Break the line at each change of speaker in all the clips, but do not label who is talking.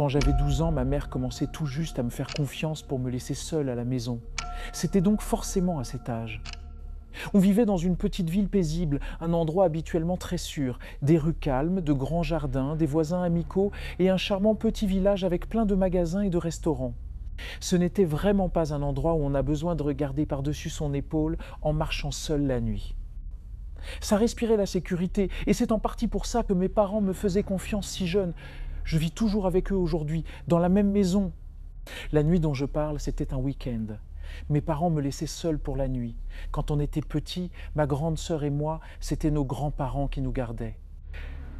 Quand j'avais 12 ans, ma mère commençait tout juste à me faire confiance pour me laisser seule à la maison. C'était donc forcément à cet âge. On vivait dans une petite ville paisible, un endroit habituellement très sûr, des rues calmes, de grands jardins, des voisins amicaux et un charmant petit village avec plein de magasins et de restaurants. Ce n'était vraiment pas un endroit où on a besoin de regarder par-dessus son épaule en marchant seul la nuit. Ça respirait la sécurité et c'est en partie pour ça que mes parents me faisaient confiance si jeune. Je vis toujours avec eux aujourd'hui, dans la même maison. La nuit dont je parle, c'était un week-end. Mes parents me laissaient seul pour la nuit. Quand on était petits, ma grande sœur et moi, c'était nos grands-parents qui nous gardaient.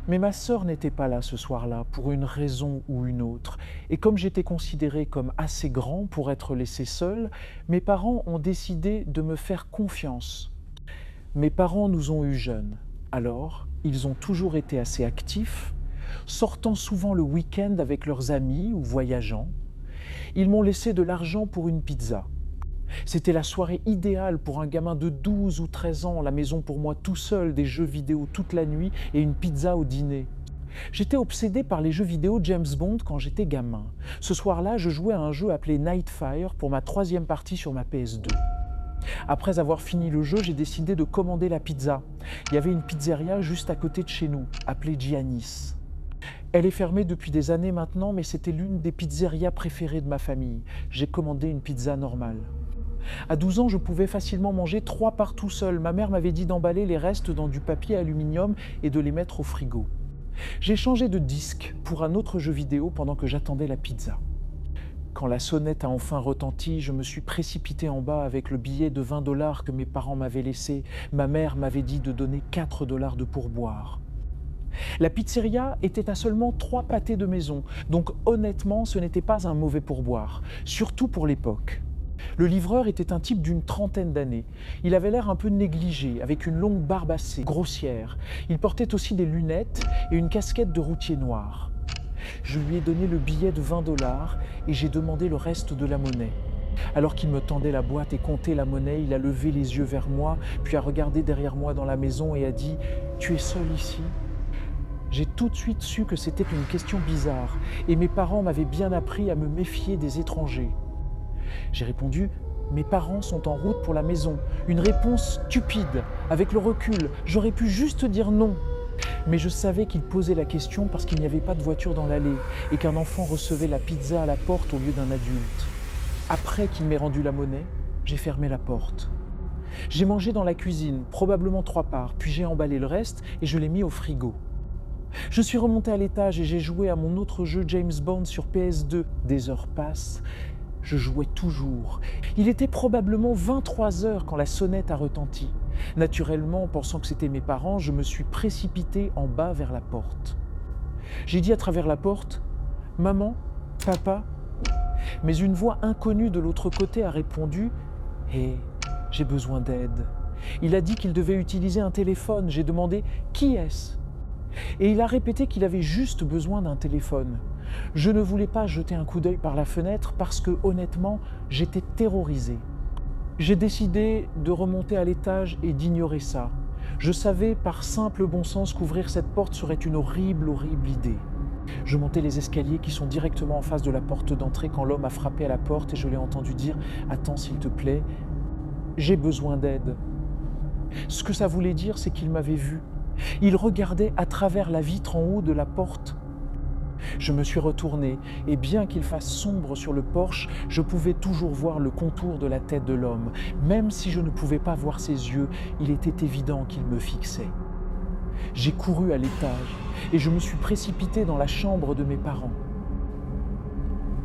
Mais ma sœur n'était pas là ce soir-là, pour une raison ou une autre. Et comme j'étais considéré comme assez grand pour être laissé seul, mes parents ont décidé de me faire confiance. Mes parents nous ont eus jeunes. Alors, ils ont toujours été assez actifs, sortant souvent le week-end avec leurs amis ou voyageant. Ils m'ont laissé de l'argent pour une pizza. C'était la soirée idéale pour un gamin de 12 ou 13 ans, la maison pour moi tout seul, des jeux vidéo toute la nuit et une pizza au dîner. J'étais obsédé par les jeux vidéo James Bond quand j'étais gamin. Ce soir-là, je jouais à un jeu appelé Nightfire pour ma 3e partie sur ma PS2. Après avoir fini le jeu, j'ai décidé de commander la pizza. Il y avait une pizzeria juste à côté de chez nous, appelée Giannis. Elle est fermée depuis des années maintenant, mais c'était l'une des pizzerias préférées de ma famille. J'ai commandé une pizza normale. À 12 ans, je pouvais facilement manger 3 parts tout seul. Ma mère m'avait dit d'emballer les restes dans du papier aluminium et de les mettre au frigo. J'ai changé de disque pour un autre jeu vidéo pendant que j'attendais la pizza. Quand la sonnette a enfin retenti, je me suis précipité en bas avec le billet de 20 $ que mes parents m'avaient laissé. Ma mère m'avait dit de donner 4 $ de pourboire. La pizzeria était à seulement 3 pâtés de maison, donc honnêtement, ce n'était pas un mauvais pourboire, surtout pour l'époque. Le livreur était un type d'une trentaine d'années. Il avait l'air un peu négligé, avec une longue barbe assez grossière. Il portait aussi des lunettes et une casquette de routier noir. Je lui ai donné le billet de 20 $ et j'ai demandé le reste de la monnaie. Alors qu'il me tendait la boîte et comptait la monnaie, il a levé les yeux vers moi, puis a regardé derrière moi dans la maison et a dit « Tu es seul ici ?» J'ai tout de suite su que c'était une question bizarre et mes parents m'avaient bien appris à me méfier des étrangers. J'ai répondu « Mes parents sont en route pour la maison ». Une réponse stupide. Avec le recul, j'aurais pu juste dire non. Mais je savais qu'il posait la question parce qu'il n'y avait pas de voiture dans l'allée et qu'un enfant recevait la pizza à la porte au lieu d'un adulte. Après qu'il m'ait rendu la monnaie, j'ai fermé la porte. J'ai mangé dans la cuisine, probablement 3 parts, puis j'ai emballé le reste et je l'ai mis au frigo. Je suis remonté à l'étage et j'ai joué à mon autre jeu James Bond sur PS2. Des heures passent, je jouais toujours. Il était probablement 23 h quand la sonnette a retenti. Naturellement, pensant que c'était mes parents, je me suis précipité en bas vers la porte. J'ai dit à travers la porte « Maman, papa ?» Mais une voix inconnue de l'autre côté a répondu « Hé, j'ai besoin d'aide. » Il a dit qu'il devait utiliser un téléphone. J'ai demandé « Qui est-ce ?» Et il a répété qu'il avait juste besoin d'un téléphone. Je ne voulais pas jeter un coup d'œil par la fenêtre parce que, honnêtement, j'étais terrorisé. J'ai décidé de remonter à l'étage et d'ignorer ça. Je savais par simple bon sens qu'ouvrir cette porte serait une horrible, horrible idée. Je montais les escaliers qui sont directement en face de la porte d'entrée quand l'homme a frappé à la porte et je l'ai entendu dire « Attends s'il te plaît, j'ai besoin d'aide ». Ce que ça voulait dire, c'est qu'il m'avait vu. Il regardait à travers la vitre en haut de la porte. Je me suis retourné et bien qu'il fasse sombre sur le porche, je pouvais toujours voir le contour de la tête de l'homme. Même si je ne pouvais pas voir ses yeux, il était évident qu'il me fixait. J'ai couru à l'étage et je me suis précipité dans la chambre de mes parents.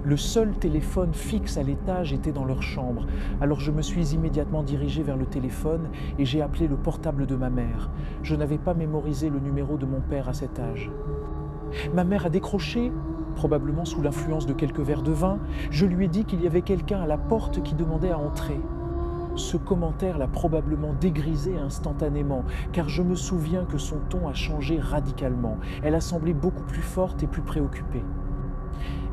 Le seul téléphone fixe à l'étage était dans leur chambre, alors je me suis immédiatement dirigé vers le téléphone et j'ai appelé le portable de ma mère. Je n'avais pas mémorisé le numéro de mon père à cet âge. Ma mère a décroché, probablement sous l'influence de quelques verres de vin. Je lui ai dit qu'il y avait quelqu'un à la porte qui demandait à entrer. Ce commentaire l'a probablement dégrisée instantanément, car je me souviens que son ton a changé radicalement. Elle a semblé beaucoup plus forte et plus préoccupée.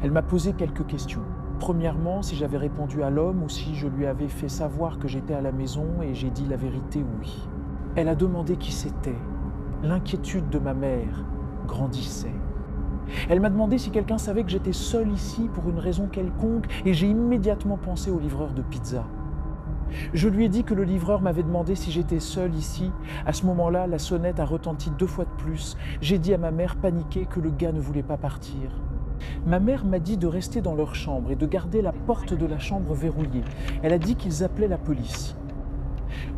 Elle m'a posé quelques questions. Premièrement, si j'avais répondu à l'homme ou si je lui avais fait savoir que j'étais à la maison et j'ai dit la vérité oui. Elle a demandé qui c'était. L'inquiétude de ma mère grandissait. Elle m'a demandé si quelqu'un savait que j'étais seul ici pour une raison quelconque et j'ai immédiatement pensé au livreur de pizza. Je lui ai dit que le livreur m'avait demandé si j'étais seul ici. À ce moment-là, la sonnette a retenti 2 fois de plus. J'ai dit à ma mère paniquée que le gars ne voulait pas partir. Ma mère m'a dit de rester dans leur chambre et de garder la porte de la chambre verrouillée. Elle a dit qu'ils appelaient la police.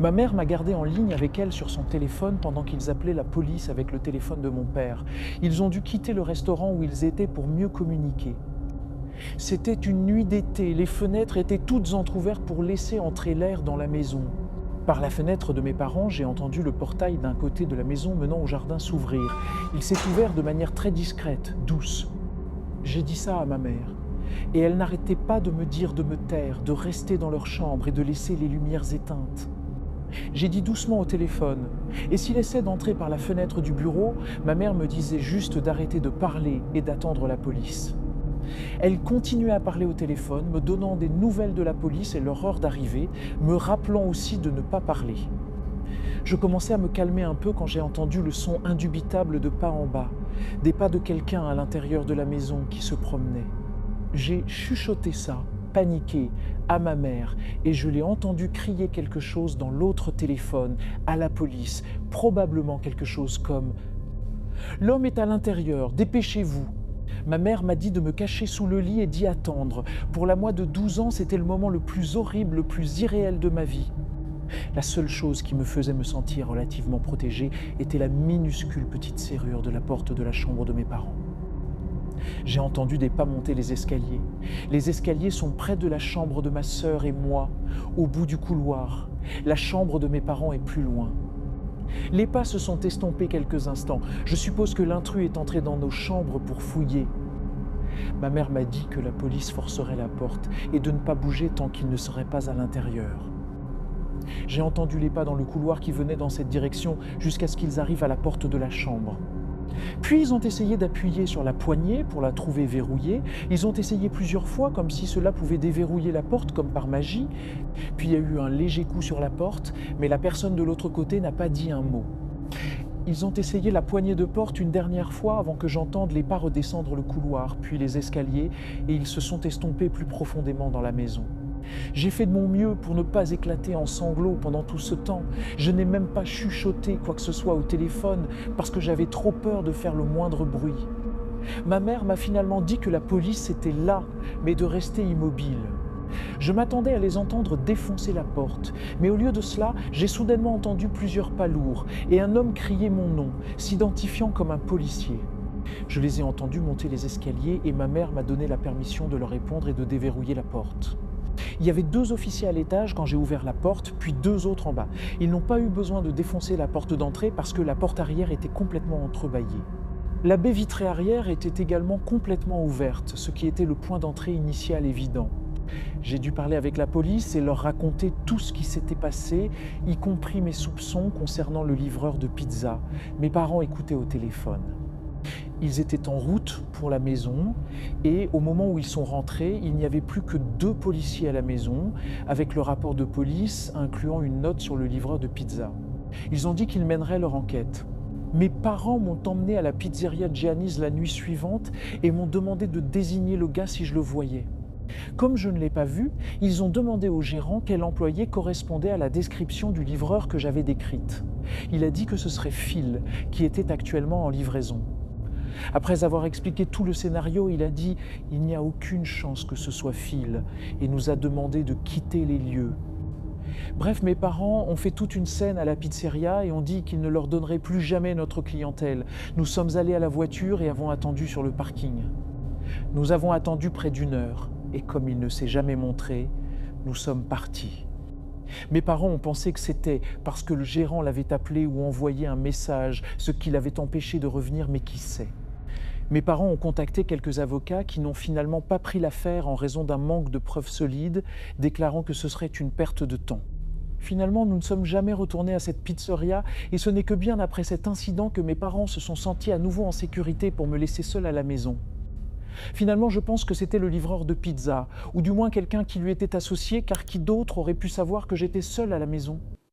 Ma mère m'a gardé en ligne avec elle sur son téléphone pendant qu'ils appelaient la police avec le téléphone de mon père. Ils ont dû quitter le restaurant où ils étaient pour mieux communiquer. C'était une nuit d'été, les fenêtres étaient toutes entr'ouvertes pour laisser entrer l'air dans la maison. Par la fenêtre de mes parents, j'ai entendu le portail d'un côté de la maison menant au jardin s'ouvrir. Il s'est ouvert de manière très discrète, douce. J'ai dit ça à ma mère, et elle n'arrêtait pas de me dire de me taire, de rester dans leur chambre et de laisser les lumières éteintes. J'ai dit doucement au téléphone, et s'il essaie d'entrer par la fenêtre du bureau, ma mère me disait juste d'arrêter de parler et d'attendre la police. Elle continuait à parler au téléphone, me donnant des nouvelles de la police et leur heure d'arrivée, me rappelant aussi de ne pas parler. Je commençais à me calmer un peu quand j'ai entendu le son indubitable de pas en bas, des pas de quelqu'un à l'intérieur de la maison qui se promenait. J'ai chuchoté ça, paniqué, à ma mère, et je l'ai entendu crier quelque chose dans l'autre téléphone, à la police, probablement quelque chose comme « L'homme est à l'intérieur, dépêchez-vous ». Ma mère m'a dit de me cacher sous le lit et d'y attendre. Pour la moi de 12 ans, c'était le moment le plus horrible, le plus irréel de ma vie. La seule chose qui me faisait me sentir relativement protégé était la minuscule petite serrure de la porte de la chambre de mes parents. J'ai entendu des pas monter les escaliers. Les escaliers sont près de la chambre de ma sœur et moi, au bout du couloir. La chambre de mes parents est plus loin. Les pas se sont estompés quelques instants. Je suppose que l'intrus est entré dans nos chambres pour fouiller. Ma mère m'a dit que la police forcerait la porte et de ne pas bouger tant qu'il ne serait pas à l'intérieur. J'ai entendu les pas dans le couloir qui venaient dans cette direction jusqu'à ce qu'ils arrivent à la porte de la chambre. Puis ils ont essayé d'appuyer sur la poignée pour la trouver verrouillée. Ils ont essayé plusieurs fois comme si cela pouvait déverrouiller la porte comme par magie. Puis il y a eu un léger coup sur la porte, mais la personne de l'autre côté n'a pas dit un mot. Ils ont essayé la poignée de porte une dernière fois avant que j'entende les pas redescendre le couloir, puis les escaliers, et ils se sont estompés plus profondément dans la maison. J'ai fait de mon mieux pour ne pas éclater en sanglots pendant tout ce temps. Je n'ai même pas chuchoté quoi que ce soit au téléphone parce que j'avais trop peur de faire le moindre bruit. Ma mère m'a finalement dit que la police était là, mais de rester immobile. Je m'attendais à les entendre défoncer la porte, mais au lieu de cela, j'ai soudainement entendu plusieurs pas lourds et un homme crier mon nom, s'identifiant comme un policier. Je les ai entendus monter les escaliers et ma mère m'a donné la permission de leur répondre et de déverrouiller la porte. Il y avait 2 officiers à l'étage quand j'ai ouvert la porte, puis 2 autres en bas. Ils n'ont pas eu besoin de défoncer la porte d'entrée parce que la porte arrière était complètement entrebâillée. La baie vitrée arrière était également complètement ouverte, ce qui était le point d'entrée initial évident. J'ai dû parler avec la police et leur raconter tout ce qui s'était passé, y compris mes soupçons concernant le livreur de pizza. Mes parents écoutaient au téléphone. Ils étaient en route pour la maison et au moment où ils sont rentrés, il n'y avait plus que 2 policiers à la maison avec le rapport de police incluant une note sur le livreur de pizza. Ils ont dit qu'ils mèneraient leur enquête. Mes parents m'ont emmené à la pizzeria Gianni's la nuit suivante et m'ont demandé de désigner le gars si je le voyais. Comme je ne l'ai pas vu, ils ont demandé au gérant quel employé correspondait à la description du livreur que j'avais décrite. Il a dit que ce serait Phil, qui était actuellement en livraison. Après avoir expliqué tout le scénario, il a dit « Il n'y a aucune chance que ce soit Phil » et nous a demandé de quitter les lieux. Bref, mes parents ont fait toute une scène à la pizzeria et ont dit qu'ils ne leur donneraient plus jamais notre clientèle. Nous sommes allés à la voiture et avons attendu sur le parking. Nous avons attendu près d'1 heure et comme il ne s'est jamais montré, nous sommes partis. Mes parents ont pensé que c'était parce que le gérant l'avait appelé ou envoyé un message, ce qui l'avait empêché de revenir, mais qui sait. Mes parents ont contacté quelques avocats qui n'ont finalement pas pris l'affaire en raison d'un manque de preuves solides, déclarant que ce serait une perte de temps. Finalement, nous ne sommes jamais retournés à cette pizzeria et ce n'est que bien après cet incident que mes parents se sont sentis à nouveau en sécurité pour me laisser seul à la maison. Finalement, je pense que c'était le livreur de pizza, ou du moins quelqu'un qui lui était associé, car qui d'autre aurait pu savoir que j'étais seul à la maison ?